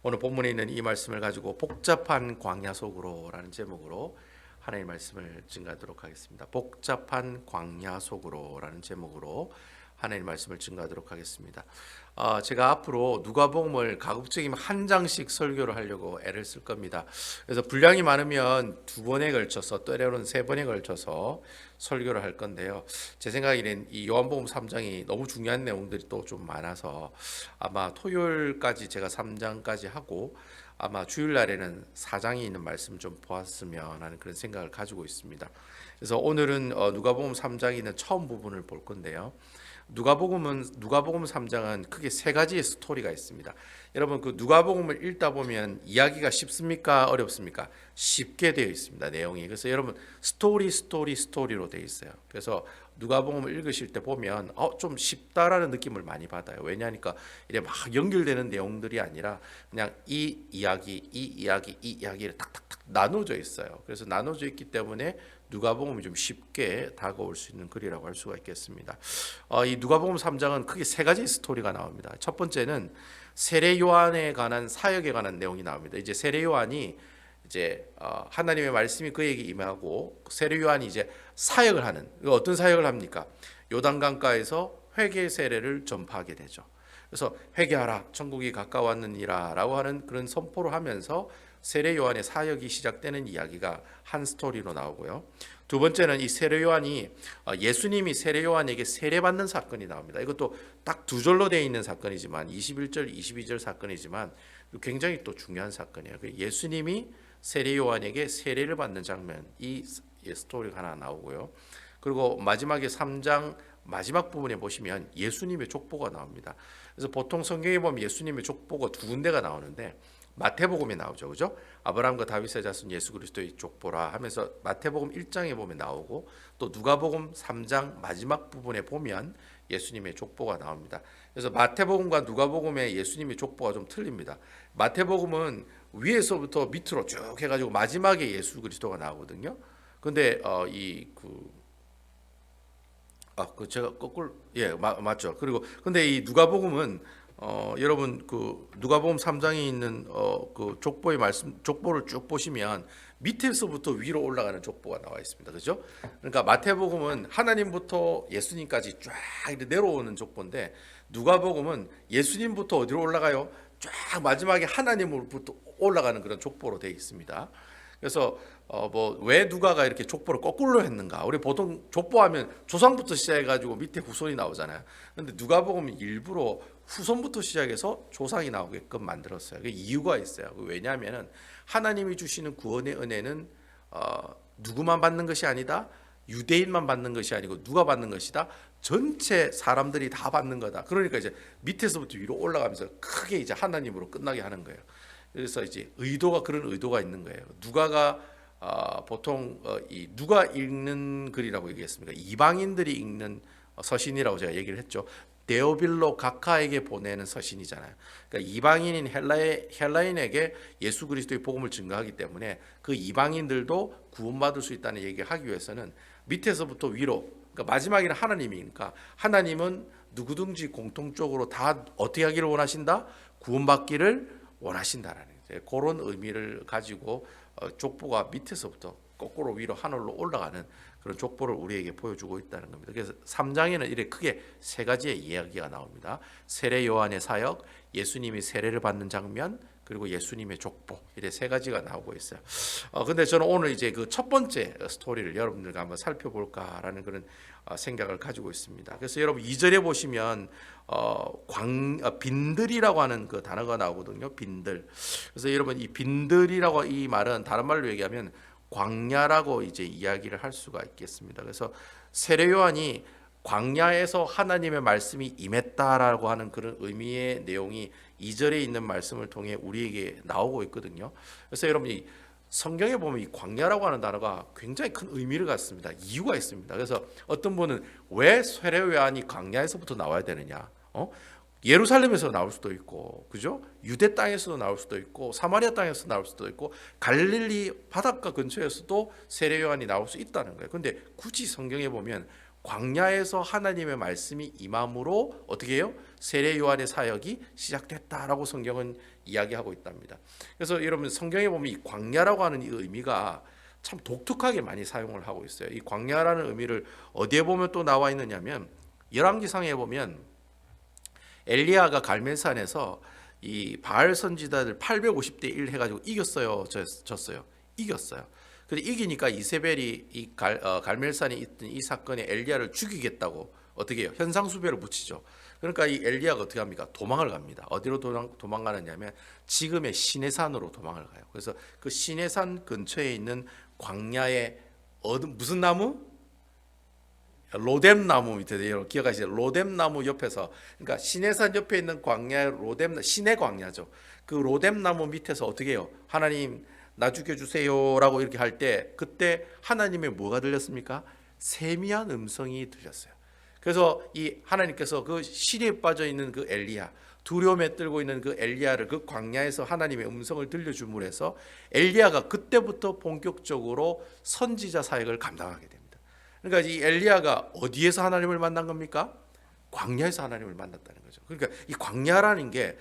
오늘 본문에 있는 이 말씀을 가지고 복잡한 광야 속으로라는 제목으로 하나님의 말씀을 증가하도록 하겠습니다. 복잡한 광야 속으로라는 제목으로 하나님의 말씀을 증가하도록 하겠습니다. 제가 앞으로 누가복음을 가급적이면 한 장씩 설교를 하려고 애를 쓸 겁니다. 그래서 분량이 많으면 두 번에 걸쳐서 때로는 세 번에 걸쳐서 설교를 할 건데요. 제 생각에는 이 요한복음 3장이 너무 중요한 내용들이 또 좀 많아서 아마 토요일까지 제가 3장까지 하고 아마 주일날에는 4장이 있는 말씀 좀 보았으면 하는 그런 생각을 가지고 있습니다. 그래서 오늘은 누가복음 3장에 있는 처음 부분을 볼 건데요. 누가복음 3장은 크게 세 가지의 스토리가 있습니다. 여러분 그 누가복음을 읽다 보면 이야기가 쉽습니까? 어렵습니까? 쉽게 되어 있습니다. 내용이. 그래서 여러분 스토리로 되어 있어요. 그래서 누가복음을 읽으실 때 보면 좀 쉽다라는 느낌을 많이 받아요. 왜냐하니까 이래 막 연결되는 내용들이 아니라 그냥 이 이야기를 탁탁탁 나눠져 있어요. 그래서 나눠져 있기 때문에 누가복음이 좀 쉽게 다가올 수 있는 글이라고 할 수가 있겠습니다. 이 누가복음 3장은 크게 세 가지 스토리가 나옵니다. 첫 번째는 세례 요한에 관한 사역에 관한 내용이 나옵니다. 이제 세례 요한이 이제 하나님의 말씀이 그에게 임하고 세례 요한이 이제 사역을 하는, 어떤 사역을 합니까? 요단강가에서 회개 세례를 전파하게 되죠. 그래서 회개하라 천국이 가까웠느니라라고 하는 그런 선포를 하면서 세례 요한의 사역이 시작되는 이야기가 한 스토리로 나오고요. 두 번째는 이 세례 요한이 예수님이 세례 요한에게 세례받는 사건이 나옵니다. 이것도 딱 두 절로 되어 있는 사건이지만 21절, 22절 사건이지만 굉장히 또 중요한 사건이에요. 예수님이 세례 요한에게 세례를 받는 장면, 이 스토리가 하나 나오고요. 그리고 마지막에 3장 마지막 부분에 보시면 예수님의 족보가 나옵니다. 그래서 보통 성경에 보면 예수님의 족보가 두 군데가 나오는데 마태복음에 나오죠. 그죠? 아브라함과 다윗의 자손 예수 그리스도의 족보라 하면서 마태복음 1장에 보면 나오고 또 누가복음 3장 마지막 부분에 보면 예수님의 족보가 나옵니다. 그래서 마태복음과 누가복음의 예수님의 족보가 좀 틀립니다. 마태복음은 위에서부터 밑으로 쭉 해가지고 마지막에 예수 그리스도가 나오거든요. 근데 제가 거꾸로 맞죠. 그리고 근데 이 누가복음은 여러분 그 누가복음 3장에 있는 그 족보의 말씀 족보를 쭉 보시면 밑에서부터 위로 올라가는 족보가 나와 있습니다. 그죠? 그러니까 마태복음은 하나님부터 예수님까지 쫙 내려오는 족보인데 누가복음은 예수님부터 어디로 올라가요? 쫙 마지막에 하나님으로부터 올라가는 그런 족보로 되어 있습니다. 그래서 왜 누가가 이렇게 족보를 거꾸로 했는가? 우리 보통 족보하면 조상부터 시작해가지고 밑에 후손이 나오잖아요. 근데 누가복음은 일부러 후손부터 시작해서 조상이 나오게끔 만들었어요. 그 이유가 있어요. 왜냐하면은 하나님이 주시는 구원의 은혜는 누구만 받는 것이 아니다. 유대인만 받는 것이 아니고 누가 받는 것이다. 전체 사람들이 다 받는 거다. 그러니까 이제 밑에서부터 위로 올라가면서 크게 이제 하나님으로 끝나게 하는 거예요. 그래서 이제 그런 의도가 있는 거예요. 누가가 보통 이 누가 읽는 글이라고 얘기했습니까? 이방인들이 읽는 서신이라고 제가 얘기를 했죠. 데오빌로 각하에게 보내는 서신이잖아요. 그러니까 이방인인 헬라인에게 예수 그리스도의 복음을 증거하기 때문에 그 이방인들도 구원받을 수 있다는 얘기를 하기 위해서는 밑에서부터 위로, 그러니까 마지막에는 하나님이니까 하나님은 누구든지 공통적으로 다 어떻게 하기를 원하신다? 구원받기를 원하신다라는 그런 의미를 가지고 족보가 밑에서부터 거꾸로 위로 하늘로 올라가는 그런 족보를 우리에게 보여주고 있다는 겁니다. 그래서 3장에는 이렇게 크게 세 가지의 이야기가 나옵니다. 세례 요한의 사역, 예수님이 세례를 받는 장면, 그리고 예수님의 족보, 이렇게 세 가지가 나오고 있어요. 근데 저는 오늘 이제 그 첫 번째 스토리를 여러분들과 한번 살펴볼까라는 그런 생각을 가지고 있습니다. 그래서 여러분 2절에 보시면 빈들이라고 하는 그 단어가 나오거든요. 빈들. 그래서 여러분 이 빈들이라고 이 말은 다른 말로 얘기하면 광야라고 이제 이야기를 할 수가 있겠습니다. 그래서 세례 요한이 광야에서 하나님의 말씀이 임했다라고 하는 그런 의미의 내용이 2절에 있는 말씀을 통해 우리에게 나오고 있거든요. 그래서 여러분이 성경에 보면 이 광야라고 하는 단어가 굉장히 큰 의미를 갖습니다. 이유가 있습니다. 그래서 어떤 분은 왜 세례 요한이 광야에서부터 나와야 되느냐? 예루살렘에서 나올 수도 있고, 그죠? 유대 땅에서도 나올 수도 있고, 사마리아 땅에서 나올 수도 있고, 갈릴리 바닷가 근처에서도 세례 요한이 나올 수 있다는 거예요. 근데 굳이 성경에 보면 광야에서 하나님의 말씀이 임함으로 어떻게 해요? 세례 요한의 사역이 시작됐다라고 성경은 이야기하고 있답니다. 그래서 여러분 성경에 보면 이 광야라고 하는 이 의미가 참 독특하게 많이 사용을 하고 있어요. 이 광야라는 의미를 어디에 보면 또 나와 있느냐면 열왕기상에 보면 엘리야가 갈멜산에서 이 바알 선지자들 850대 1 해가지고 이겼어요, 졌어요, 이겼어요. 근데 이기니까 이세벨이 이 갈멜산에 있던 이 사건에 엘리야를 죽이겠다고 어떻게 해요? 현상수배를 붙이죠. 그러니까 이 엘리야가 어떻게 합니까? 도망을 갑니다. 어디로 도망가느냐면 지금의 시내산으로 도망을 가요. 그래서 그 시내산 근처에 있는 광야의 무슨 나무? 로뎀나무 밑에 기억하시죠? 로뎀나무 옆에서, 그러니까 시내산 옆에 있는 광야의 시내 광야죠. 그 로뎀나무 밑에서 어떻게 해요? 하나님 나 죽여주세요라고 이렇게 할 때 그때 하나님의 뭐가 들렸습니까? 세미한 음성이 들렸어요. 그래서 이 하나님께서 그 시리에 빠져 있는 그 엘리야, 두려움에 떨고 있는 그 엘리야를 그 광야에서 하나님의 음성을 들려줌으로 해서 엘리야가 그때부터 본격적으로 선지자 사역을 감당하게 됩니다. 그러니까 이 엘리야가 어디에서 하나님을 만난 겁니까? 광야에서 하나님을 만났다는 거죠. 그러니까 이 광야라는 게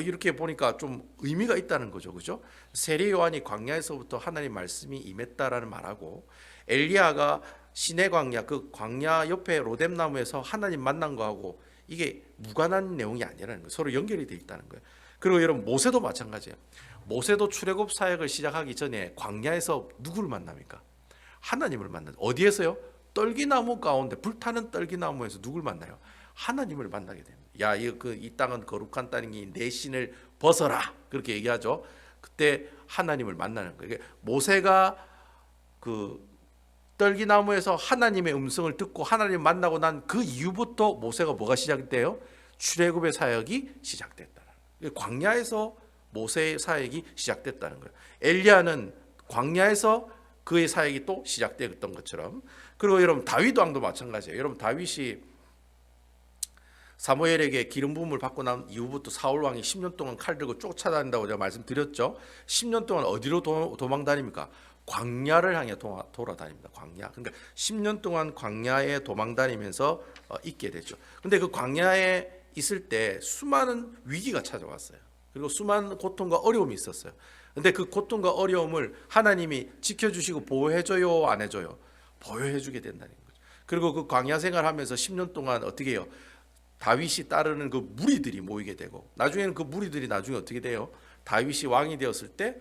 이렇게 보니까 좀 의미가 있다는 거죠, 그죠? 세례 요한이 광야에서부터 하나님 말씀이 임했다라는 말하고 엘리야가 시내 광야, 그 광야 옆에 로뎀나무에서 하나님 만난 거하고 이게 무관한 내용이 아니라는 거예요. 서로 연결이 돼 있다는 거예요. 그리고 여러분 모세도 마찬가지예요. 모세도 출애굽 사역을 시작하기 전에 광야에서 누구를 만납니까? 하나님을 만나죠. 어디에서요? 떨기나무 가운데, 불타는 떨기나무에서 누굴 만나요? 하나님을 만나게 됩니다. 야, 이 땅은 거룩한 땅이니 내 신을 벗어라, 그렇게 얘기하죠. 그때 하나님을 만나는 거예요. 모세가 그 떨기나무에서 하나님의 음성을 듣고 하나님을 만나고 난 그 이후부터 모세가 뭐가 시작돼요? 출애굽의 사역이 시작됐다. 광야에서 모세의 사역이 시작됐다는 거예요. 엘리야는 광야에서 그의 사역이 또 시작됐던 것처럼. 그리고 여러분 다윗 왕도 마찬가지예요. 여러분 다윗이 사무엘에게 기름 부음을 받고 난 이후부터 사울 왕이 10년 동안 칼 들고 쫓아다닌다고 제가 말씀드렸죠. 10년 동안 어디로 도망 다닙니까? 광야를 향해 돌아다닙니다. 광야. 그러니까 10년 동안 광야에 도망 다니면서 있게 되죠. 근데 그 광야에 있을 때 수많은 위기가 찾아왔어요. 그리고 수많은 고통과 어려움이 있었어요. 근데 그 고통과 어려움을 하나님이 지켜주시고 보호해줘요, 안 해줘요? 보호해주게 된다는 거죠. 그리고 그 광야 생활하면서 10년 동안 어떻게 해요? 다윗이 따르는 그 무리들이 모이게 되고 나중에는 그 무리들이 나중에 어떻게 돼요? 다윗이 왕이 되었을 때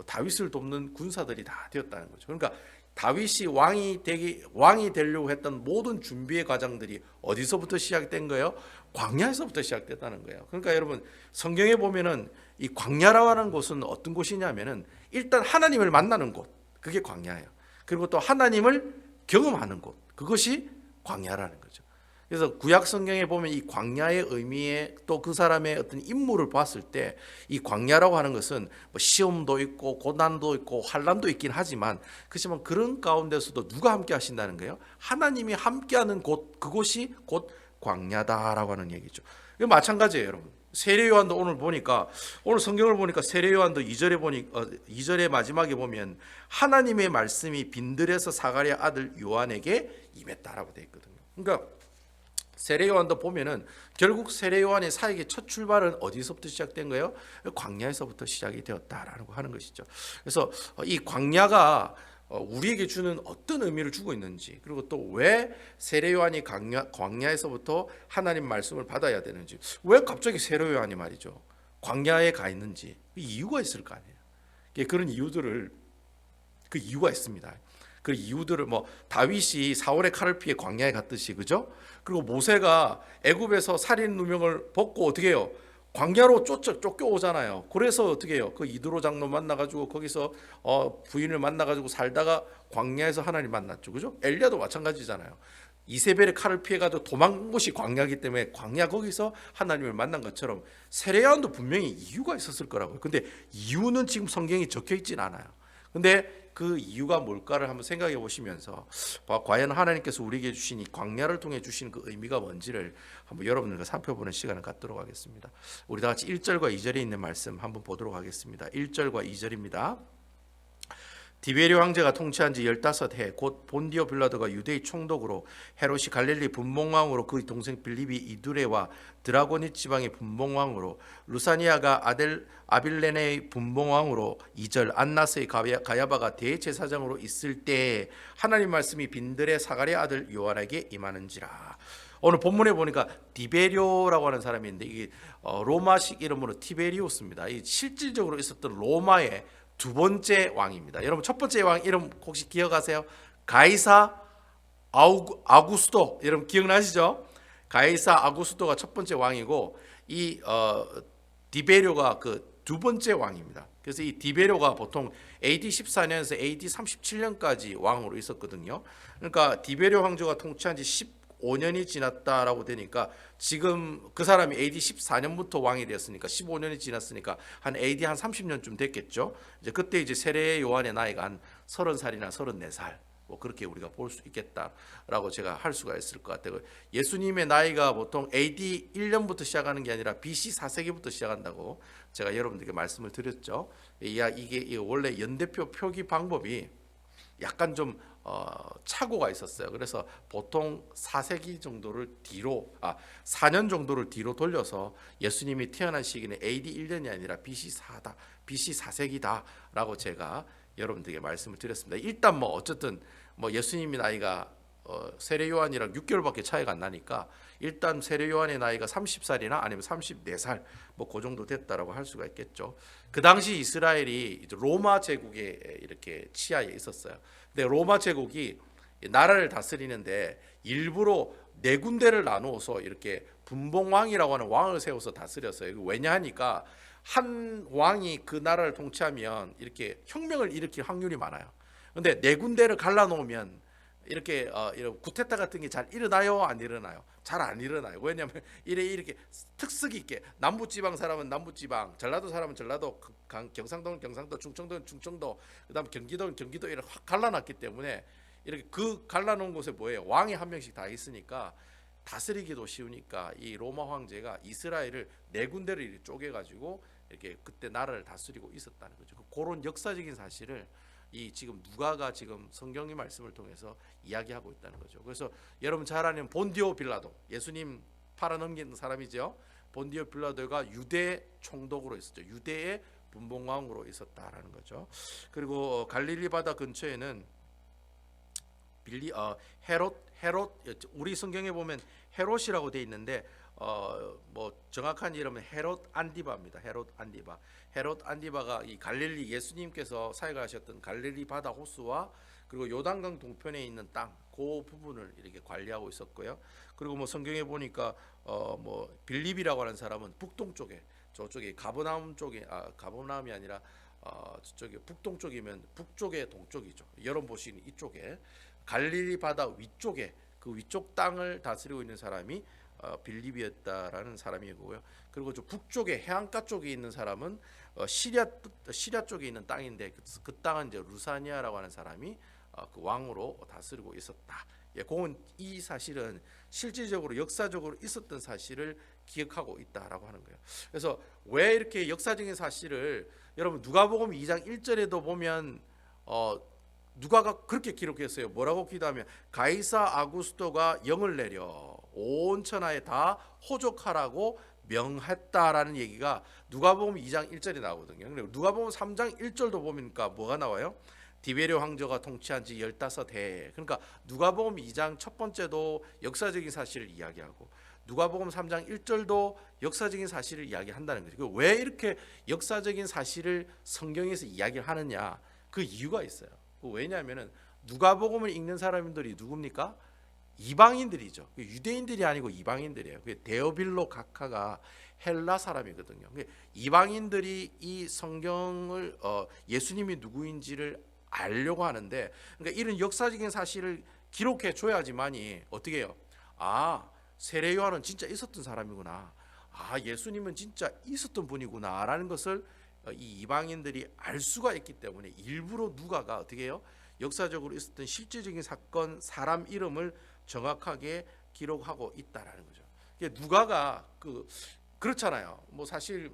다윗을 돕는 군사들이 다 되었다는 거죠. 그러니까 다윗이 왕이 되려고 했던 모든 준비의 과정들이 어디서부터 시작된 거예요? 광야에서부터 시작됐다는 거예요. 그러니까 여러분 성경에 보면은 이 광야라고 하는 곳은 어떤 곳이냐면은 일단 하나님을 만나는 곳, 그게 광야예요. 그리고 또 하나님을 경험하는 곳, 그것이 광야라는 거죠. 그래서 구약 성경에 보면 이 광야의 의미에 또 그 사람의 어떤 인물을 봤을 때 이 광야라고 하는 것은 뭐 시험도 있고 고난도 있고 환난도 있긴 하지만 그렇지만 그런 가운데서도 누가 함께 하신다는 거예요? 하나님이 함께하는 곳, 그곳이 곧 광야다라고 하는 얘기죠. 이거 마찬가지예요, 여러분. 세례 요한도 오늘 성경을 보니까 세례 요한도 2절의 마지막에 보면 하나님의 말씀이 빈들에서 사가랴 아들 요한에게 임했다라고 되어 있거든요. 그러니까 세례 요한도 보면은 결국 세례 요한의 사역의 첫 출발은 어디서부터 시작된 거예요? 광야에서부터 시작이 되었다라는 거 하는 것이죠. 그래서 이 광야가 우리에게 주는 어떤 의미를 주고 있는지, 그리고 또 왜 세례 요한이 광야에서부터 하나님 말씀을 받아야 되는지, 왜 갑자기 세례 요한이 말이죠 광야에 가 있는지 이유가 있을 거 아니에요. 그런 그 이유가 있습니다. 그 이유들을 뭐 다윗이 사울의 칼을 피해 광야에 갔듯이, 그죠? 그리고 모세가 애굽에서 살인 누명을 벗고 어떻게 해요? 광야로 쫓겨오잖아요. 그래서 어떻게 해요? 그 이드로 장로 만나가지고 거기서 부인을 만나가지고 살다가 광야에서 하나님 만났죠, 그죠? 엘리야도 마찬가지잖아요. 이세벨의 칼을 피해가지고 도망간 곳이 광야이기 때문에 광야 거기서 하나님을 만난 것처럼 세례 요한도 분명히 이유가 있었을 거라고요. 근데 이유는 지금 성경에 적혀 있진 않아요. 근데 그 이유가 뭘까를 한번 생각해 보시면서 과연 하나님께서 우리에게 주신 이 광야를 통해 주신 그 의미가 뭔지를 한번 여러분들과 살펴보는 시간을 갖도록 하겠습니다. 우리 다 같이 1절과 2절에 있는 말씀 한번 보도록 하겠습니다. 1절과 2절입니다. 디베리오 황제가 통치한 지 15해 곧 본디오 빌라도가 유대의 총독으로 헤롯이 갈릴리 분봉왕으로 그 동생 빌립이 이두레와 드라고니 지방의 분봉왕으로 루사니아가 아빌레네의 분봉왕으로 2절 안나스의 가야바가 대제사장으로 있을 때에 하나님 말씀이 빈들의 사가랴 아들 요한에게 임하는지라. 오늘 본문에 보니까 디베리오라고 하는 사람이 있는데 이게 로마식 이름으로 티베리우스입니다. 이 실질적으로 있었던 로마의 두 번째 왕입니다. 여러분 첫 번째 왕 이름 혹시 기억하세요? 가이사 아구스토. 여러분 기억나시죠? 가이사 아구스토가 첫 번째 왕이고 이 디베리오가 그 두 번째 왕입니다. 그래서 이 디베리오가 보통 AD 14년에서 AD 37년까지 왕으로 있었거든요. 그러니까 디베리오 황제가 통치한 지 15년이 지났다라고 되니까 지금 그 사람이 AD 14년부터 왕이 되었으니까 15년이 지났으니까 한 AD 한 30년쯤 됐겠죠. 이제 그때 이제 세례 요한의 나이가 한 30살이나 34살 뭐 그렇게 우리가 볼 수 있겠다라고 제가 할 수가 있을 것 같아요. 예수님의 나이가 보통 AD 1년부터 시작하는 게 아니라 BC 4세기부터 시작한다고 제가 여러분들께 말씀을 드렸죠. 이게 원래 연대표 표기 방법이 약간 좀 착오가 있었어요. 그래서 보통 4세기 정도를 뒤로 4년 정도를 뒤로 돌려서 예수님이 태어난 시기는 AD 1년이 아니라 BC 4다. BC 4세기다라고 제가 여러분들에게 말씀을 드렸습니다. 일단 뭐 어쨌든 뭐 예수님의 나이가 세례 요한이랑 6개월밖에 차이가 안 나니까 일단 세례 요한의 나이가 30살이나 아니면 34살 뭐 그 정도 됐다라고 할 수가 있겠죠. 그 당시 이스라엘이 로마 제국에 이렇게 치하에 있었어요. 근데 로마 제국이 나라를 다스리는데 일부러 네 군데를 나누어서 이렇게 분봉왕이라고 하는 왕을 세워서 다스렸어요. 왜냐하니까 한 왕이 그 나라를 통치하면 이렇게 혁명을 일으킬 확률이 많아요. 근데 네 군데를 갈라놓으면 이렇게 이런 구테타 같은 게 잘 일어나요, 안 일어나요? 잘 안 일어나요. 왜냐하면 이렇게 특색 있게 남부지방 사람은 남부지방, 전라도 사람은 전라도, 경상도는 경상도, 충청도는 충청도, 그다음 경기도는 경기도 이렇게 확 갈라놨기 때문에 이렇게 그 갈라놓은 곳에 뭐예요? 왕이 한 명씩 다 있으니까 다스리기도 쉬우니까 이 로마 황제가 이스라엘을 네 군데를 이렇게 쪼개가지고 이렇게 그때 나라를 다스리고 있었다는 거죠. 그런 역사적인 사실을 이 지금 누가가 지금 성경의 말씀을 통해서 이야기하고 있다는 거죠. 그래서 여러분 잘 아는 본디오 빌라도, 예수님 팔아넘긴 사람이죠. 본디오 빌라도가 유대 총독으로 있었죠. 유대의 분봉왕으로 있었다라는 거죠. 그리고 갈릴리 바다 근처에는 헤롯 우리 성경에 보면 헤롯이라고 돼 있는데 뭐 정확한 이름은 헤롯 안디바입니다. 헤롯 안디바가 이 갈릴리 예수님께서 사역하셨던 갈릴리 바다 호수와 그리고 요단강 동편에 있는 땅 그 부분을 이렇게 관리하고 있었고요. 그리고 뭐 성경에 보니까 뭐 빌립이라고 하는 사람은 북동쪽에 저쪽에 가버나움 쪽에 가버나움이 아니라 저쪽에 북동쪽이면 북쪽의 동쪽이죠. 여러분 보시는 이쪽에 갈릴리 바다 위쪽에 그 위쪽 땅을 다스리고 있는 사람이 빌립이었다라는 사람이고요. 그리고 저 북쪽에 해안가 쪽에 있는 사람은 시리아 쪽에 있는 땅인데 그 땅은 이제 루사니아라고 하는 사람이 그 왕으로 다스리고 있었다. 그건 이 사실은 실질적으로 역사적으로 있었던 사실을 기억하고 있다라고 하는 거예요. 그래서 왜 이렇게 역사적인 사실을 여러분 누가복음 2장 1절에도 보면 누가가 그렇게 기록했어요. 뭐라고 기도하면 가이사 아구스토가 영을 내려 온 천하에 다 호족하라고 명했다라는 얘기가 누가복음 2장 1절에 나오거든요. 그리고 누가복음 3장 1절도 보니까 뭐가 나와요? 디베리오 황제가 통치한 지 15해. 그러니까 누가복음 2장 첫 번째도 역사적인 사실을 이야기하고 누가복음 3장 1절도 역사적인 사실을 이야기한다는 거죠. 왜 이렇게 역사적인 사실을 성경에서 이야기를 하느냐? 그 이유가 있어요. 왜냐하면 누가복음을 읽는 사람들이 누굽니까? 이방인들이죠. 유대인들이 아니고 이방인들이에요. 데오빌로 각하가 헬라 사람이거든요. 이방인들이 이 성경을 예수님이 누구인지를 알려고 하는데, 그러니까 이런 역사적인 사실을 기록해 줘야지만이 어떻게 해요? 세례 요한은 진짜 있었던 사람이구나. 예수님은 진짜 있었던 분이구나라는 것을 이 이방인들이 알 수가 있기 때문에 일부러 누가가 어떻게 해요? 역사적으로 있었던 실제적인 사건, 사람 이름을 정확하게 기록하고 있다라는 거죠. 누가가 그렇잖아요. 뭐 사실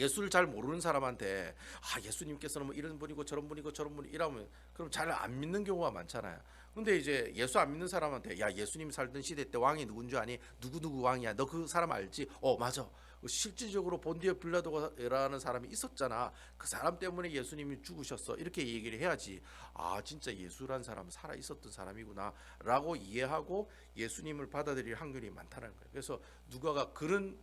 예수를 잘 모르는 사람한테 예수님께서는 뭐 이런 분이고 저런 분이고 저런 분이 이러면 그럼 잘 안 믿는 경우가 많잖아요. 근데 이제 예수 안 믿는 사람한테 야 예수님 살던 시대 때 왕이 누군 줄 아니? 누구 왕이야? 너 그 사람 알지? 맞아. 실질적으로 본디오 빌라도라는 사람이 있었잖아. 그 사람 때문에 예수님이 죽으셨어. 이렇게 얘기를 해야지. 진짜 예수란 사람은 살아 있었던 사람이구나라고 이해하고 예수님을 받아들일 확률이 많다는 거예요. 그래서 누가가 그런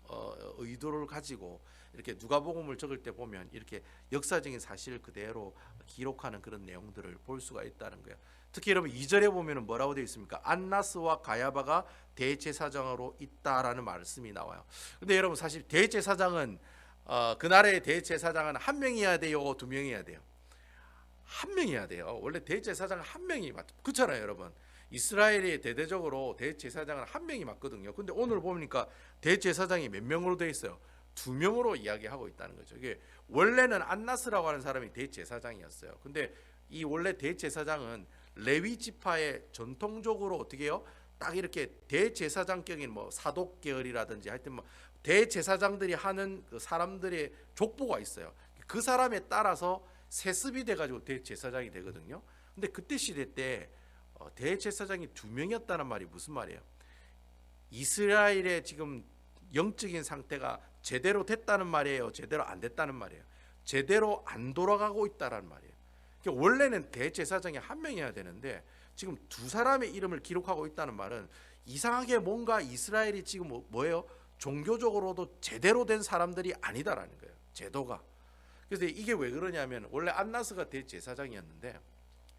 의도를 가지고 이렇게 누가복음을 적을 때 보면 이렇게 역사적인 사실을 그대로 기록하는 그런 내용들을 볼 수가 있다는 거예요. 특히 여러분 2절에 보면 뭐라고 되어 있습니까? 안나스와 가야바가 대제사장으로 있다라는 말씀이 나와요. 근데 여러분 사실 대제사장은 그 나라의 대제사장은 한 명이어야 돼요, 두 명이어야 돼요? 한 명이어야 돼요. 원래 대제사장은 한 명이 맞죠. 그렇잖아요, 여러분. 이스라엘이 대대적으로 대제사장은 한 명이 맞거든요. 근데 오늘 보니까 대제사장이 몇 명으로 되어 있어요? 두 명으로 이야기하고 있다는 거죠. 이게 원래는 안나스라고 하는 사람이 대제사장이었어요. 근데 이 원래 대제사장은 레위 지파의 전통적으로 어떻게 해요? 딱 이렇게 대제사장격인 뭐 사독 계열이라든지 하여튼 뭐 대제사장들이 하는 그 사람들의 족보가 있어요. 그 사람에 따라서 세습이 돼가지고 대제사장이 되거든요. 근데 그때 시대 때 대제사장이 두 명이었다는 말이 무슨 말이에요? 이스라엘의 지금 영적인 상태가 제대로 됐다는 말이에요? 제대로 안 됐다는 말이에요? 제대로 안 돌아가고 있다는 말이에요. 그러니까 원래는 대제사장이 한 명이어야 되는데 지금 두 사람의 이름을 기록하고 있다는 말은 이상하게 뭔가 이스라엘이 지금 뭐예요? 종교적으로도 제대로 된 사람들이 아니다라는 거예요. 제도가. 그래서 이게 왜 그러냐면 원래 안나스가 대제사장이었는데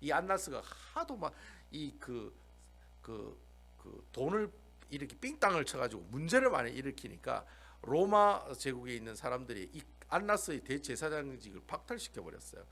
이 안나스가 하도 막 이 돈을 이렇게 삥땅을 쳐가지고 문제를 많이 일으키니까 로마 제국에 있는 사람들이 이 안나스의 대제사장직을 박탈시켜 버렸어요.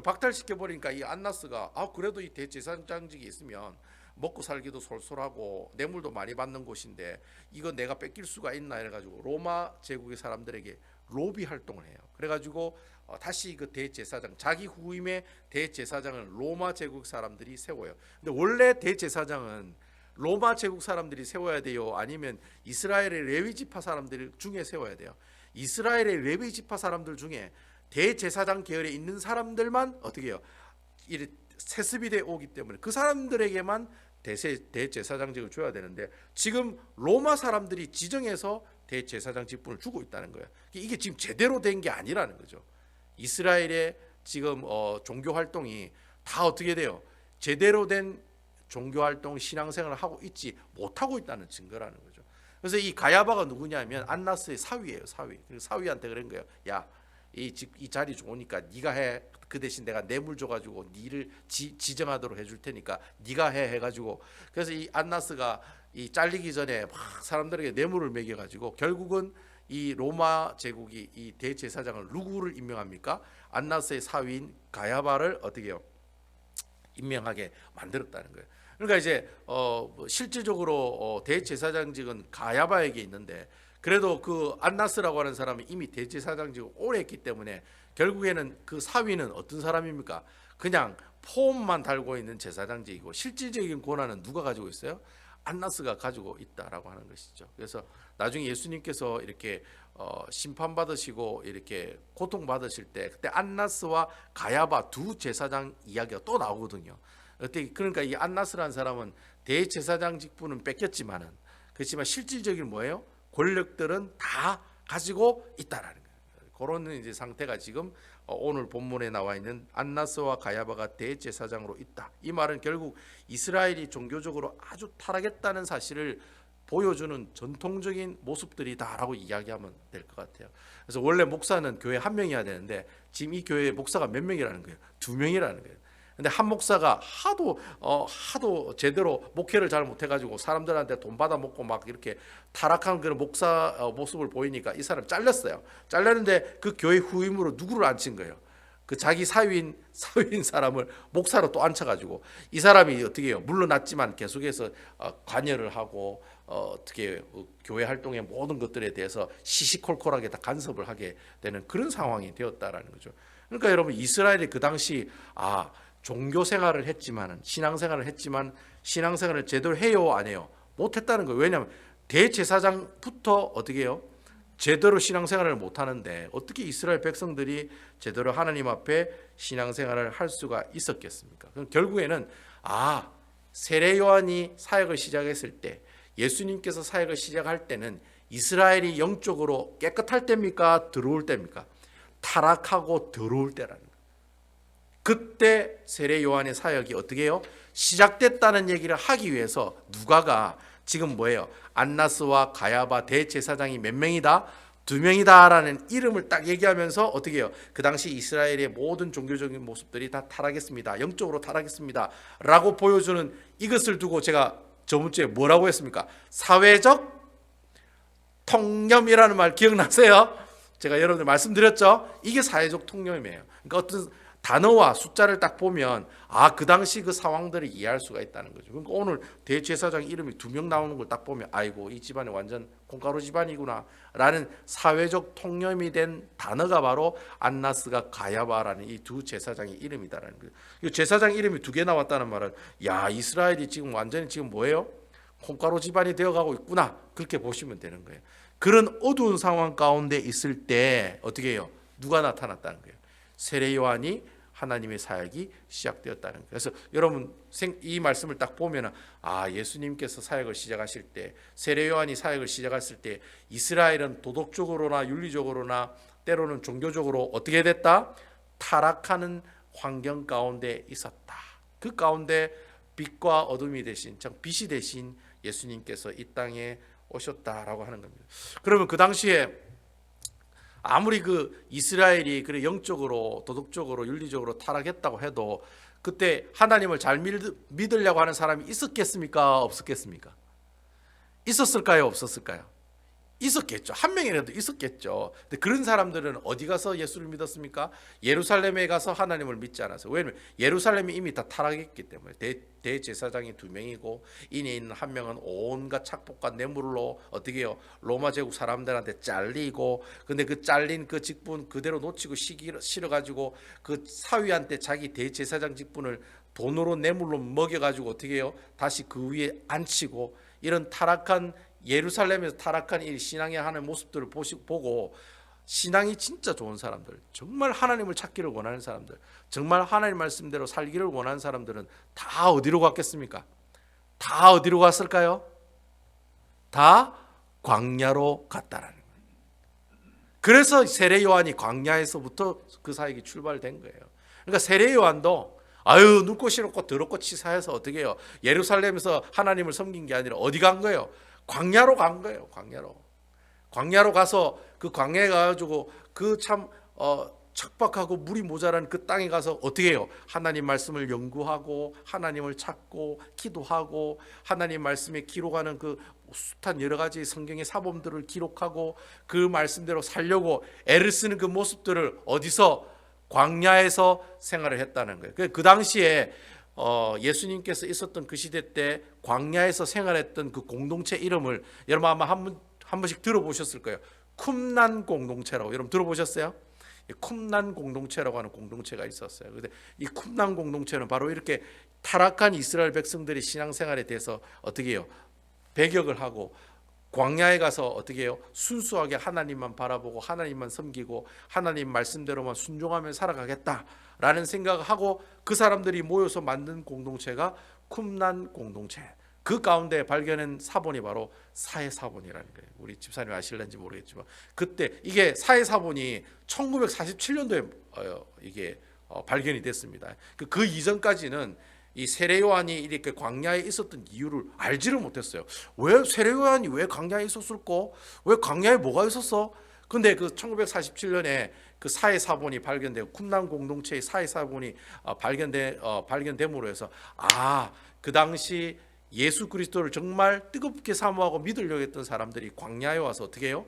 박탈시켜 버리니까 이 안나스가 그래도 이 대제사장직이 있으면 먹고 살기도 솔솔하고 뇌물도 많이 받는 곳인데 이거 내가 뺏길 수가 있나 이래가지고 로마 제국의 사람들에게 로비 활동을 해요. 그래가지고 다시 그 대제사장 자기 후임의 대제사장을 로마 제국 사람들이 세워요. 근데 원래 대제사장은 로마 제국 사람들이 세워야 돼요? 아니면 이스라엘의 레위 지파 사람들 중에 세워야 돼요? 이스라엘의 레위 지파 사람들 중에 대제사장 계열에 있는 사람들만 어떻게 해요? 세습이 돼 오기 때문에 그 사람들에게만 대제사장직을 줘야 되는데 지금 로마 사람들이 지정해서 대제사장 직분을 주고 있다는 거예요. 이게 지금 제대로 된 게 아니라는 거죠. 이스라엘의 지금 종교 활동이 다 어떻게 돼요? 제대로 된 종교 활동, 신앙생활을 하고 있지 못하고 있다는 증거라는 거죠. 그래서 이 가야바가 누구냐면 안나스의 사위예요, 사위. 사위한테 그런 거예요. 야, 이 자리 좋으니까 네가 해. 그 대신 내가 뇌물 줘가지고 니를 지정하도록 해줄 테니까 네가 해가지고 그래서 이 안나스가 이 잘리기 전에 막 사람들에게 뇌물을 먹여가지고 결국은 이 로마 제국이 이 대제사장을 누구를 임명합니까? 안나스의 사위인 가야바를 어떻게 해요? 임명하게 만들었다는 거예요. 그러니까 이제 실질적으로 대제사장직은 가야바에게 있는데 그래도 그 안나스라고 하는 사람이 이미 대제사장직을 오래 했기 때문에 결국에는 그 사위는 어떤 사람입니까? 그냥 폼만 달고 있는 제사장직이고 실질적인 권한은 누가 가지고 있어요? 안나스가 가지고 있다라고 하는 것이죠. 그래서 나중에 예수님께서 이렇게 심판 받으시고 이렇게 고통 받으실 때 그때 안나스와 가야바 두 제사장 이야기가 또 나오거든요. 그러니까 이 안나스라는 사람은 대제사장 직분은 뺏겼지만은 그렇지만 실질적인 뭐예요? 권력들은 다 가지고 있다라는 거예요. 그런 이제 상태가 지금 오늘 본문에 나와 있는 안나스와 가야바가 대제사장으로 있다. 이 말은 결국 이스라엘이 종교적으로 아주 타락했다는 사실을 보여주는 전통적인 모습들이다라고 이야기하면 될 것 같아요. 그래서 원래 목사는 교회 한 명이어야 되는데 지금 이 교회에 목사가 몇 명이라는 거예요? 두 명이라는 거예요. 근데 한 목사가 하도 제대로 목회를 잘 못해가지고 사람들한테 돈 받아 먹고 막 이렇게 타락한 그런 목사 모습을 보이니까 이 사람 잘렸어요. 잘렸는데 그 교회 후임으로 누구를 앉힌 거예요? 그 자기 사위인 사람을 목사로 또 앉혀가지고 이 사람이 어떻게 해요? 물러났지만 계속해서 관여를 하고 어떻게 교회 활동의 모든 것들에 대해서 시시콜콜하게 다 간섭을 하게 되는 그런 상황이 되었다라는 거죠. 그러니까 여러분 이스라엘이 그 당시 종교 생활을 했지만은 신앙생활을 했지만 신앙생활을 제대로 해요 안 해요? 못했다는 거예요. 왜냐하면 대제사장부터 어떻게 해요? 제대로 신앙생활을 못하는데 어떻게 이스라엘 백성들이 제대로 하나님 앞에 신앙생활을 할 수가 있었겠습니까? 그럼 결국에는 세례 요한이 사역을 시작했을 때, 예수님께서 사역을 시작할 때는 이스라엘이 영적으로 깨끗할 때입니까? 더러울 때입니까? 타락하고 더러울 때라는 거예요. 그때 세례 요한의 사역이 어떻게 해요? 시작됐다는 얘기를 하기 위해서 누가가 지금 뭐예요? 안나스와 가야바 대제사장이 몇 명이다? 2명이다라는 이름을 딱 얘기하면서 어떻게 해요? 그 당시 이스라엘의 모든 종교적인 모습들이 다 타락했습니다. 영적으로 타락했습니다. 라고 보여주는 이것을 두고 제가 저번 주에 뭐라고 했습니까? 사회적 통념이라는 말 기억나세요? 제가 여러분들 말씀드렸죠? 이게 사회적 통념이에요. 그러니까 어떤 단어와 숫자를 딱 보면 그 당시 그 상황들을 이해할 수가 있다는 거죠. 그러니까 오늘 대제사장 이름이 2명 나오는 걸 딱 보면 아이고 이 집안이 완전 콩가루 집안이구나 라는 사회적 통념이 된 단어가 바로 안나스가 가야바라는 이 두 제사장의 이름이다라는 거예요. 이 제사장 이름이 2개 나왔다는 말은 이스라엘이 지금 완전히 지금 뭐예요? 콩가루 집안이 되어가고 있구나, 그렇게 보시면 되는 거예요. 그런 어두운 상황 가운데 있을 때 어떻게 해요? 누가 나타났다는 거예요? 세례 요한이 하나님의 사역이 시작되었다는 거예요. 그래서 여러분 이 말씀을 딱 보면 예수님께서 사역을 시작하실 때, 세례 요한이 사역을 시작했을 때 이스라엘은 도덕적으로나 윤리적으로나 때로는 종교적으로 어떻게 됐다? 타락하는 환경 가운데 있었다. 그 가운데 빛과 어둠이 되신, 빛이 되신 예수님께서 이 땅에 오셨다라고 하는 겁니다. 그러면 그 당시에 아무리 그 이스라엘이 그래 영적으로 도덕적으로 윤리적으로 타락했다고 해도 그때 하나님을 잘 믿으려고 하는 사람이 있었겠습니까? 없었겠습니까? 있었을까요? 없었을까요? 있었겠죠. 한 명이라도 있었겠죠. 근데 그런 사람들은 어디 가서 예수를 믿었습니까? 예루살렘에 가서 하나님을 믿지 않았어요. 왜냐하면 예루살렘이 이미 다 타락했기 때문에. 대제사장이 2명이고 인에 있는 1명은 온갖 착복과 뇌물로 어떻게 해요? 로마 제국 사람들한테 잘리고, 근데 그 잘린 그 직분 그대로 놓치고 실어가지고 그 사위한테 자기 대제사장 직분을 돈으로 뇌물로 먹여가지고 어떻게 해요? 다시 그 위에 앉히고, 이런 타락한 예루살렘에서 타락한 이 신앙의 하는 모습들을 보고 신앙이 진짜 좋은 사람들, 정말 하나님을 찾기를 원하는 사람들, 정말 하나님 말씀대로 살기를 원하는 사람들은 다 어디로 갔겠습니까? 다 어디로 갔을까요? 다 광야로 갔다라는 거예요. 그래서 세례 요한이 광야에서부터 그 사역이 출발된 거예요. 그러니까 세례 요한도 눕고 싫었고 더럽고 치사해서 어떻게 해요? 예루살렘에서 하나님을 섬긴 게 아니라 어디 간 거예요? 광야로 간 거예요. 광야로 가서 그 광야에 가가지고 그 참 척박하고 물이 모자란 그 땅에 가서 어떻게 해요? 하나님 말씀을 연구하고 하나님을 찾고 기도하고 하나님 말씀에 기록하는 그 숱한 여러 가지 성경의 사범들을 기록하고 그 말씀대로 살려고 애를 쓰는 그 모습들을 어디서? 광야에서 생활을 했다는 거예요. 그 당시에 예수님께서 있었던 그 시대 때 광야에서 생활했던 그 공동체 이름을 여러분 아마 한 번씩 들어보셨을 거예요. 쿰난 공동체라고 여러분 들어보셨어요? 쿰난 공동체라고 하는 공동체가 있었어요. 근데 이 쿰난 공동체는 바로 이렇게 타락한 이스라엘 백성들의 신앙생활에 대해서 어떻게 해요? 배격을 하고 광야에 가서 어떻게 해요? 순수하게 하나님만 바라보고 하나님만 섬기고 하나님 말씀대로만 순종하며 살아가겠다라는 생각을 하고 그 사람들이 모여서 만든 공동체가 쿰난 공동체. 그 가운데 발견한 사본이 바로 사해사본이라는 거예요. 우리 집사님 아실는지 모르겠지만 그때 이게 사해사본이 1947년도에 이게 발견이 됐습니다. 그 이전까지는 이 세례 요한이 이렇게 광야에 있었던 이유를 알지를 못했어요. 왜 세례 요한이 왜 광야에 있었을까? 왜 광야에 뭐가 있었어? 근데 그 1947년에 그 사해사본이 발견되고 쿰난 공동체의 사해사본이 발견됨으로 해서 그 당시 예수 그리스도를 정말 뜨겁게 사모하고 믿으려고 했던 사람들이 광야에 와서 어떻게 해요?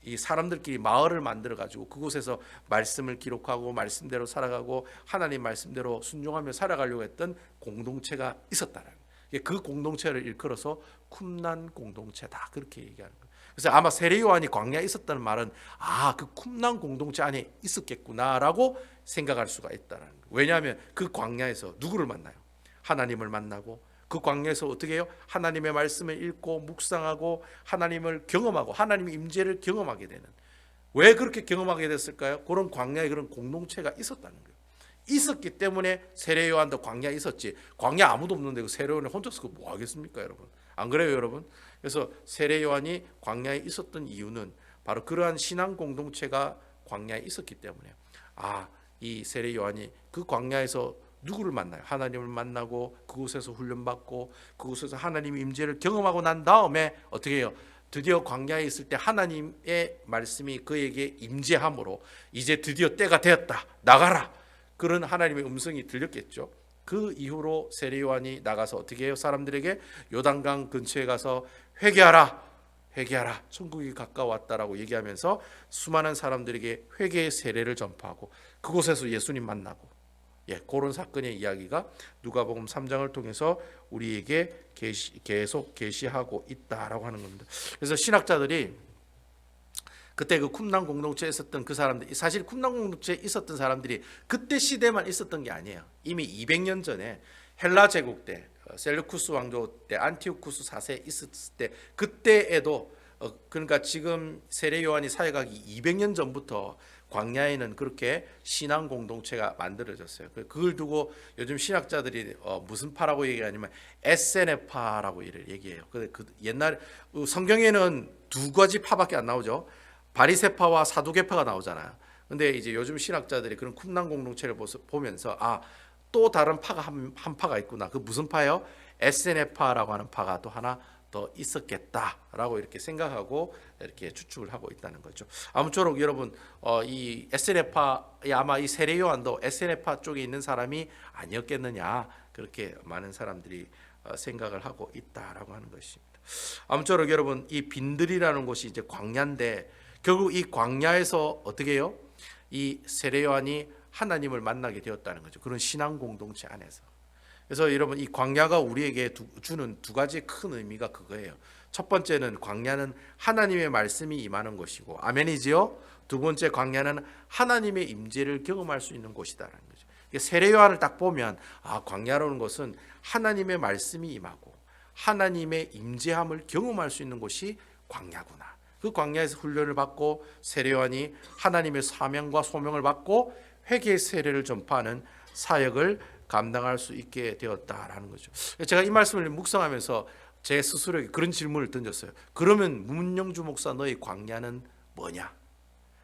이 사람들끼리 마을을 만들어 가지고 그곳에서 말씀을 기록하고 말씀대로 살아가고 하나님 말씀대로 순종하며 살아가려고 했던 공동체가 있었다는 거예요. 그 공동체를 일컬어서 쿰난 공동체다 그렇게 얘기하는 거예요. 그래서 아마 세례 요한이 광야에 있었다는 말은 그 쿰난 공동체 안에 있었겠구나라고 생각할 수가 있다는 거예요. 왜냐하면 그 광야에서 누구를 만나요? 하나님을 만나고 그 광야에서 어떻게 해요? 하나님의 말씀을 읽고 묵상하고 하나님을 경험하고 하나님의 임재를 경험하게 되는, 왜 그렇게 경험하게 됐을까요? 그런 광야에 그런 공동체가 있었다는 거예요. 있었기 때문에 세례 요한도 광야에 있었지, 광야 아무도 없는데 그 세례 요한이 혼자서 뭐 하겠습니까, 여러분? 안 그래요, 여러분? 그래서 세례 요한이 광야에 있었던 이유는 바로 그러한 신앙 공동체가 광야에 있었기 때문에, 이 세례 요한이 그 광야에서 누구를 만나요? 하나님을 만나고 그곳에서 훈련받고 그곳에서 하나님의 임재를 경험하고 난 다음에 어떻게 해요? 드디어 광야에 있을 때 하나님의 말씀이 그에게 임재함으로 이제 드디어 때가 되었다, 나가라, 그런 하나님의 음성이 들렸겠죠. 그 이후로 세례 요한이 나가서 어떻게 해요? 사람들에게 요단강 근처에 가서 회개하라, 회개하라, 천국이 가까웠다라고 얘기하면서 수많은 사람들에게 회개의 세례를 전파하고 그곳에서 예수님 만나고, 그런 사건의 이야기가 누가복음 3장을 통해서 우리에게 계속 계시하고 있다라고 하는 겁니다. 그래서 신학자들이 그때 그 쿰란 공동체에 있었던 그 사람들, 사실 쿰란 공동체에 있었던 사람들이 그때 시대만 있었던 게 아니에요. 이미 200년 전에 헬라 제국 때, 셀루쿠스 왕조 때, 안티오쿠스 4세 있었을 때, 그때에도 그러니까 지금 세례 요한이 사역하기 200년 전부터 광야에는 그렇게 신앙 공동체가 만들어졌어요. 그걸 두고 요즘 신학자들이 무슨 파라고 얘기하냐면 에세네파라고 얘기해요. 그 옛날 성경에는 두 가지 파밖에 안 나오죠. 바리새파와 사두개파가 나오잖아요. 근데 이제 요즘 신학자들이 그런 쿰란 공동체를 보면서 또 다른 파가 한 파가 있구나. 그 무슨 파요? 에세네파라고 하는 파가 또 하나 더 있었겠다라고 이렇게 생각하고 이렇게 추측을 하고 있다는 거죠. 아무쪼록 여러분, 이 에세네파, 아마 이 세례 요한도 에세네파 쪽에 있는 사람이 아니었겠느냐, 그렇게 많은 사람들이 생각을 하고 있다라고 하는 것입니다. 아무쪼록 여러분, 이 빈들이라는 곳이 이제 광야인데 결국 이 광야에서 어떻게 해요? 이 세례 요한이 하나님을 만나게 되었다는 거죠. 그런 신앙 공동체 안에서. 그래서 여러분, 이 광야가 우리에게 주는 두 가지 큰 의미가 그거예요. 첫 번째는 광야는 하나님의 말씀이 임하는 곳이고, 아멘이지요. 두 번째, 광야는 하나님의 임재를 경험할 수 있는 곳이다라는 거죠. 세례 요한을 딱 보면 광야라는 것은 하나님의 말씀이 임하고 하나님의 임재함을 경험할 수 있는 곳이 광야구나. 그 광야에서 훈련을 받고 세례 요한이 하나님의 사명과 소명을 받고 회개의 세례를 전파하는 사역을 감당할 수 있게 되었다라는 거죠. 제가 이 말씀을 묵상하면서 제 스스로에게 그런 질문을 던졌어요. 그러면 문영주 목사, 너의 광야는 뭐냐?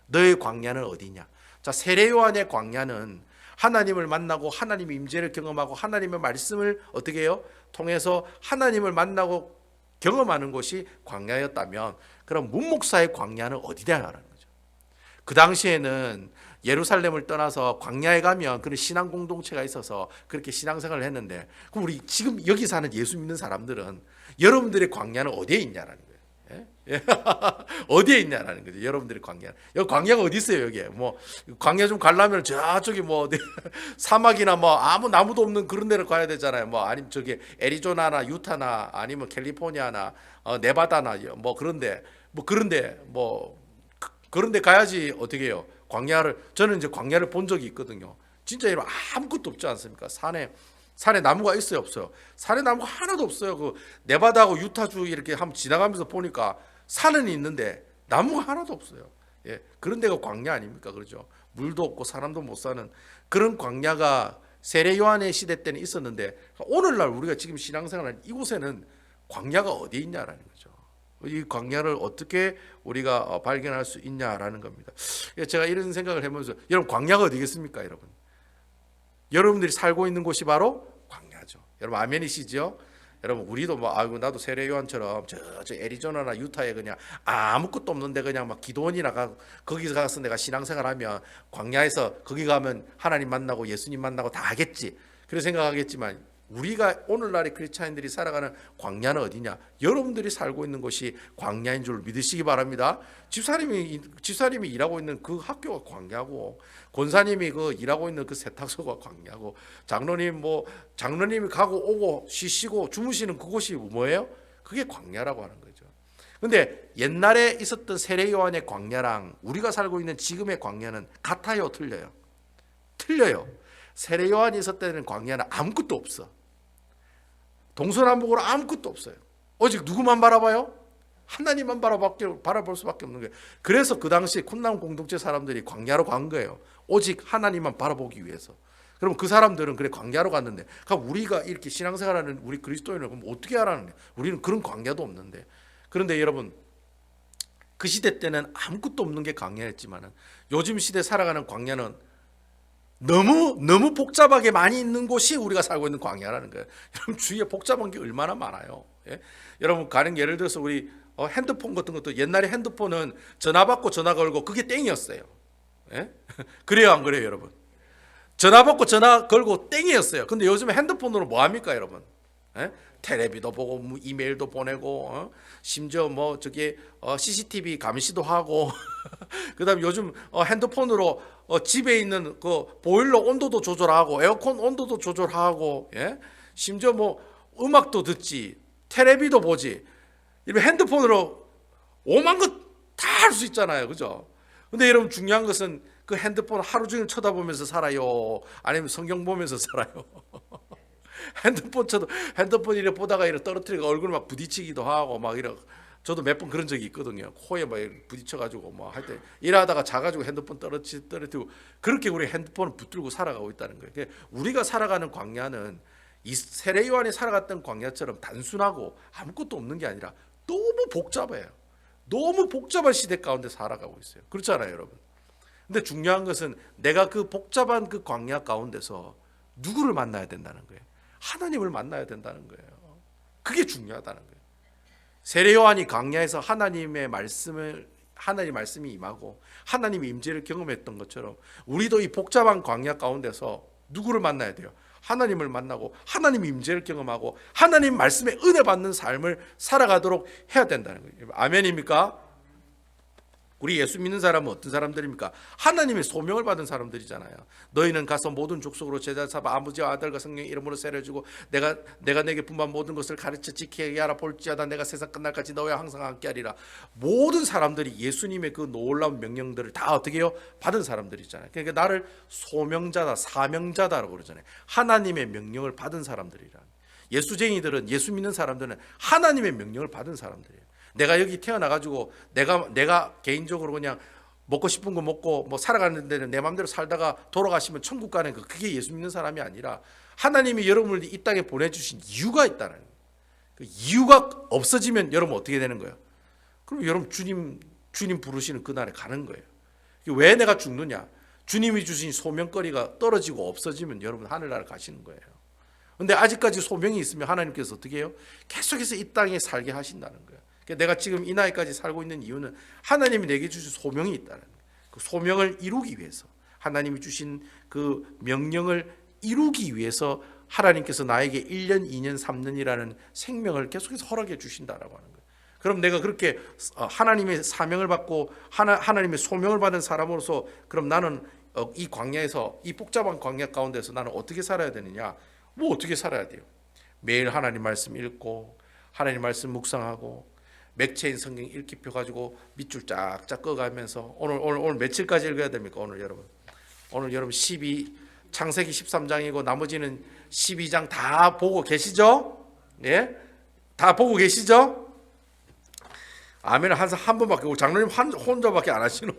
너의 광야는 어디냐? 자, 세례 요한의 광야는 하나님을 만나고 하나님의 임재를 경험하고 하나님의 말씀을 어떻게 해요? 통해서 하나님을 만나고 경험하는 것이 광야였다면, 그럼 문 목사의 광야는 어디냐라는 거죠. 그 당시에는 예루살렘을 떠나서 광야에 가면 그런 신앙 공동체가 있어서 그렇게 신앙생활을 했는데, 그럼 우리 지금 여기 사는 예수 믿는 사람들은 여러분들의 광야는 어디에 있냐라는 거예요. 예? 어디에 있냐라는 거죠. 여러분들의 광야. 여기 광야가 어디 있어요? 여기에 뭐 광야 좀 가려면 저쪽이 뭐 사막이나 뭐 아무 나무도 없는 그런 데를 가야 되잖아요. 뭐 아니면 저기 애리조나나 유타나 아니면 캘리포니아나 네바다나 뭐 그런데 그런데 가야지. 어떻게 해요? 저는 이제 광야를 본 적이 있거든요. 진짜 이런 아무것도 없지 않습니까? 산에 나무가 있어요, 없어요? 산에 나무가 하나도 없어요. 그 네바다하고 유타주 이렇게 한번 지나가면서 보니까 산은 있는데 나무가 하나도 없어요. 그런 데가 광야 아닙니까? 그렇죠? 물도 없고 사람도 못 사는 그런 광야가 세례 요한의 시대 때는 있었는데, 오늘날 우리가 지금 신앙생활하는 이곳에는 광야가 어디 있냐라는 거죠. 이 광야를 어떻게 우리가 발견할 수 있냐라는 겁니다. 제가 이런 생각을 해보면서, 여러분, 광야가 어디겠습니까? 여러분들이 살고 있는 곳이 바로 광야죠. 여러분, 아멘이시죠? 여러분, 우리도 나도 세례 요한처럼 저 애리조나나 유타에 그냥 아무것도 없는데 그냥 막 기도원이나 거기서 가서 내가 신앙생활하면 광야에서 거기 가면 하나님 만나고 예수님 만나고 다 하겠지, 그렇게 생각하겠지만, 우리가 오늘날의 크리스찬인들이 살아가는 광야는 어디냐? 여러분들이 살고 있는 곳이 광야인 줄 믿으시기 바랍니다. 집사님이 일하고 있는 그 학교가 광야고, 권사님이 그 일하고 있는 그 세탁소가 광야고, 장로님이 가고 오고 쉬시고 주무시는 그곳이 뭐예요? 그게 광야라고 하는 거죠. 근데 옛날에 있었던 세례 요한의 광야랑 우리가 살고 있는 지금의 광야는 같아요, 틀려요? 틀려요. 세례 요한이 있을 때는 광야는 아무것도 없어. 동서남북으로 아무것도 없어요. 오직 누구만 바라봐요? 하나님만 바라볼 수밖에 없는 거예요. 그래서 그 당시 쿰남 공동체 사람들이 광야로 간 거예요. 오직 하나님만 바라보기 위해서. 그럼 그 사람들은 그래 광야로 갔는데, 그럼 우리가 이렇게 신앙생활하는 우리 그리스도인을 그럼 어떻게 하라는, 우리는 그런 광야도 없는데. 그런데 여러분, 그 시대 때는 아무것도 없는 게 광야였지만은 요즘 시대 살아가는 광야는 너무 복잡하게 많이 있는 곳이 우리가 살고 있는 광야라는 거예요. 여러분, 주위에 복잡한 게 얼마나 많아요. 예? 여러분, 가령 예를 들어서 우리 핸드폰 같은 것도, 옛날에 핸드폰은 전화 받고 전화 걸고 그게 땡이었어요. 예? 그래요, 안 그래요, 여러분? 전화 받고 전화 걸고 땡이었어요. 근데 요즘 핸드폰으로 뭐 합니까, 여러분? 예? 텔레비도 보고 이메일도 보내고, 심지어 뭐 저기 CCTV 감시도 하고 그다음 요즘 핸드폰으로 집에 있는 그 보일러 온도도 조절하고 에어컨 온도도 조절하고, 예? 심지어 뭐 음악도 듣지, 텔레비도 보지. 이런 핸드폰으로 오만 것 다 할 수 있잖아요, 그죠? 근데 여러분, 중요한 것은 그 핸드폰 하루 종일 쳐다보면서 살아요, 아니면 성경 보면서 살아요? 핸드폰 이렇게 보다가 이렇게 떨어뜨리고 얼굴 막 부딪히기도 하고 막 이러. 저도 몇 번 그런 적이 있거든요. 코에 막 부딪혀가지고 뭐 할 때 일하다가 자가지고 핸드폰 떨어뜨리고, 그렇게 우리 핸드폰을 붙들고 살아가고 있다는 거예요. 그러니까 우리가 살아가는 광야는 이 세례 요한이 살아갔던 광야처럼 단순하고 아무것도 없는 게 아니라 너무 복잡해요. 너무 복잡한 시대 가운데 살아가고 있어요. 그렇잖아요, 여러분. 근데 중요한 것은 내가 그 복잡한 그 광야 가운데서 누구를 만나야 된다는 거예요. 하나님을 만나야 된다는 거예요. 그게 중요하다는 거예요. 세례 요한이 광야에서 하나님 말씀이 임하고 하나님의 임재를 경험했던 것처럼 우리도 이 복잡한 광야 가운데서 누구를 만나야 돼요? 하나님을 만나고 하나님의 임재를 경험하고 하나님 말씀에 은혜 받는 삶을 살아가도록 해야 된다는 거예요. 아멘입니까? 우리 예수 믿는 사람은 어떤 사람들입니까? 하나님의 소명을 받은 사람들이잖아요. 너희는 가서 모든 족속으로 제자 삼아 아버지와 아들과 성령의 이름으로 세례주고 내가 내게 분반 모든 것을 가르쳐 지키게 하라. 볼지어다 내가 세상 끝날까지 너희와 항상 함께하리라. 모든 사람들이 예수님의 그 놀라운 명령들을 다 어떻게 해요? 받은 사람들이잖아요. 그러니까 나를 소명자다, 사명자다라고 그러잖아요. 하나님의 명령을 받은 사람들이라. 예수쟁이들은, 예수 믿는 사람들은 하나님의 명령을 받은 사람들이에요. 내가 여기 태어나가지고 내가 개인적으로 그냥 먹고 싶은 거 먹고 뭐 살아가는 데는 내 마음대로 살다가 돌아가시면 천국 가는 거, 그게 예수 믿는 사람이 아니라 하나님이 여러분을 이 땅에 보내주신 이유가 있다는 거예요. 그 이유가 없어지면 여러분 어떻게 되는 거예요? 그럼 여러분 주님 부르시는 그날에 가는 거예요. 왜 내가 죽느냐? 주님이 주신 소명거리가 떨어지고 없어지면 여러분 하늘나라 가시는 거예요. 근데 아직까지 소명이 있으면 하나님께서 어떻게 해요? 계속해서 이 땅에 살게 하신다는 거예요. 내가 지금 이 나이까지 살고 있는 이유는 하나님이 내게 주신 소명이 있다는 거예요. 그 소명을 이루기 위해서, 하나님이 주신 그 명령을 이루기 위해서 하나님께서 나에게 1년, 2년, 3년이라는 생명을 계속해서 허락해 주신다라고 하는 거예요. 그럼 내가 그렇게 하나님의 사명을 받고 하나님의 소명을 받은 사람으로서, 그럼 나는 이 광야에서, 이 복잡한 광야 가운데서 나는 어떻게 살아야 되느냐? 뭐 어떻게 살아야 돼요? 매일 하나님 말씀 읽고 하나님 말씀 묵상하고 맥체인 성경 읽기표 가지고 밑줄 쫙쫙 꺼가면서 오늘 며칠까지 읽어야 됩니까? 오늘 여러분 12 창세기 13장이고 나머지는 12장 다 보고 계시죠? 예? 다 보고 계시죠? 아멘. 한 번밖에, 장로님 혼자밖에 안 하시노.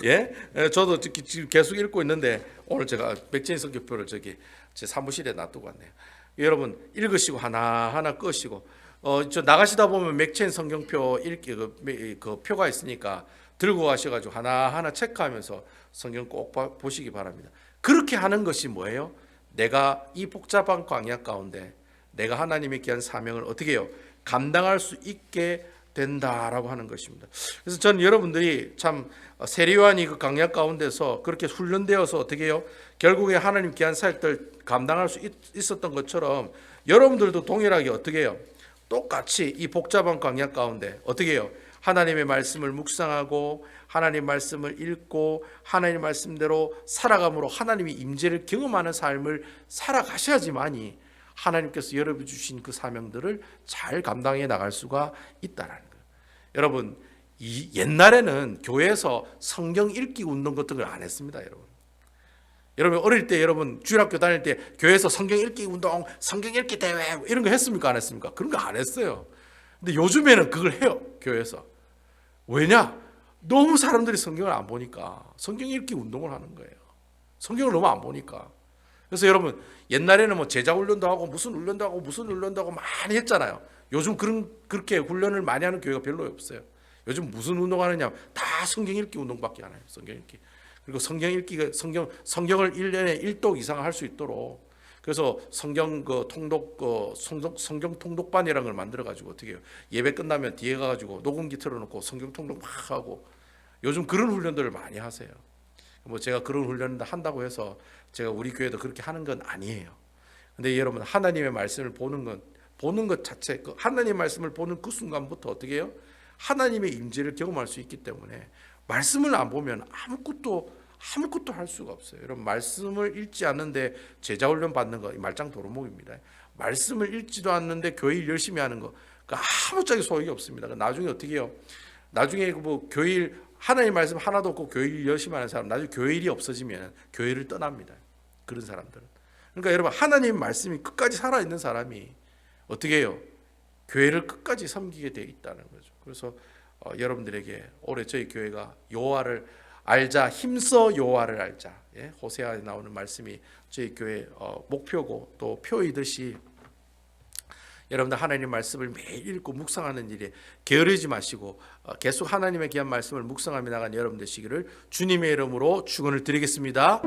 예? 저도 지금 계속 읽고 있는데 오늘 제가 맥체인 성경표를 제 사무실에 놔두고 왔네요. 여러분 읽으시고 하나하나 끄시고, 저 나가시다 보면 맥체인 성경표 읽기 그 표가 있으니까 들고 가셔가지고 하나하나 체크하면서 성경 꼭 보시기 바랍니다. 그렇게 하는 것이 뭐예요? 내가 이 복잡한 광야 가운데 내가 하나님의 귀한 사명을 어떻게 해요? 감당할 수 있게 된다라고 하는 것입니다. 그래서 저는 여러분들이 참 세례 요한이 그 광야 가운데서 그렇게 훈련되어서 어떻게 해요? 결국에 하나님 귀한 사역들 감당할 수 있었던 것처럼 여러분들도 동일하게 어떻게 해요? 똑같이 이 복잡한 광야 가운데 어떻게 해요? 하나님의 말씀을 묵상하고 하나님 말씀을 읽고 하나님 말씀대로 살아감으로 하나님의 임재를 경험하는 삶을 살아가셔야지만이 하나님께서 여러분 주신 그 사명들을 잘 감당해 나갈 수가 있다라는 거예요. 여러분, 옛날에는 교회에서 성경 읽기 운동 같은 걸 안 했습니다, 여러분. 여러분 어릴 때 여러분 주일학교 다닐 때 교회에서 성경 읽기 운동, 성경 읽기 대회 이런 거 했습니까? 안 했습니까? 그런 거 안 했어요. 근데 요즘에는 그걸 해요. 교회에서. 왜냐? 너무 사람들이 성경을 안 보니까 성경 읽기 운동을 하는 거예요. 성경을 너무 안 보니까. 그래서 여러분 옛날에는 뭐 제자 훈련도 하고 무슨 훈련도 하고 무슨 훈련도 하고 많이 했잖아요. 요즘 그렇게 훈련을 많이 하는 교회가 별로 없어요. 요즘 무슨 운동하느냐? 다 성경 읽기 운동밖에 안 해요. 성경 읽기. 그리고 성경 읽기가 성경을 1년에 1독 이상 할 수 있도록 그래서 성경 통독 성경 통독반이라는 걸 만들어 가지고 어떻게 해요? 예배 끝나면 뒤에 가 가지고 녹음기 틀어 놓고 성경 통독 막 하고 요즘 그런 훈련들을 많이 하세요. 뭐 제가 그런 훈련을 한다고 해서 제가 우리 교회도 그렇게 하는 건 아니에요. 근데 여러분 하나님의 말씀을 보는 것 자체 하나님의 말씀을 보는 그 순간부터 어떻게 해요? 하나님의 임재를 경험할 수 있기 때문에 말씀을 안 보면 아무것도 할 수가 없어요. 여러분 말씀을 읽지 않는데 제자 훈련 받는 거 말짱 도루묵입니다. 말씀을 읽지도 않는데 교회 일 열심히 하는 거 아무짝에 소용이 없습니다. 나중에 어떻게 해요? 나중에 뭐 교회 일 하나님 말씀 하나도 없고 교회 일 열심히 하는 사람 나중에 교회 일이 없어지면 교회를 떠납니다. 그런 사람들은. 그러니까 여러분 하나님 말씀이 끝까지 살아있는 사람이 어떻게 해요? 교회를 끝까지 섬기게 돼 있다는 거죠. 그래서 여러분들에게 올해 저희 교회가 여호와를 알자, 힘써 여호와를 알자. 예? 호세아에 나오는 말씀이 저희 교회 목표고 또 표이듯이 여러분들 하나님 말씀을 매일 읽고 묵상하는 일에 게으르지 마시고 계속 하나님의 귀한 말씀을 묵상하며 나가는 여러분 되시기를 주님의 이름으로 축원을 드리겠습니다.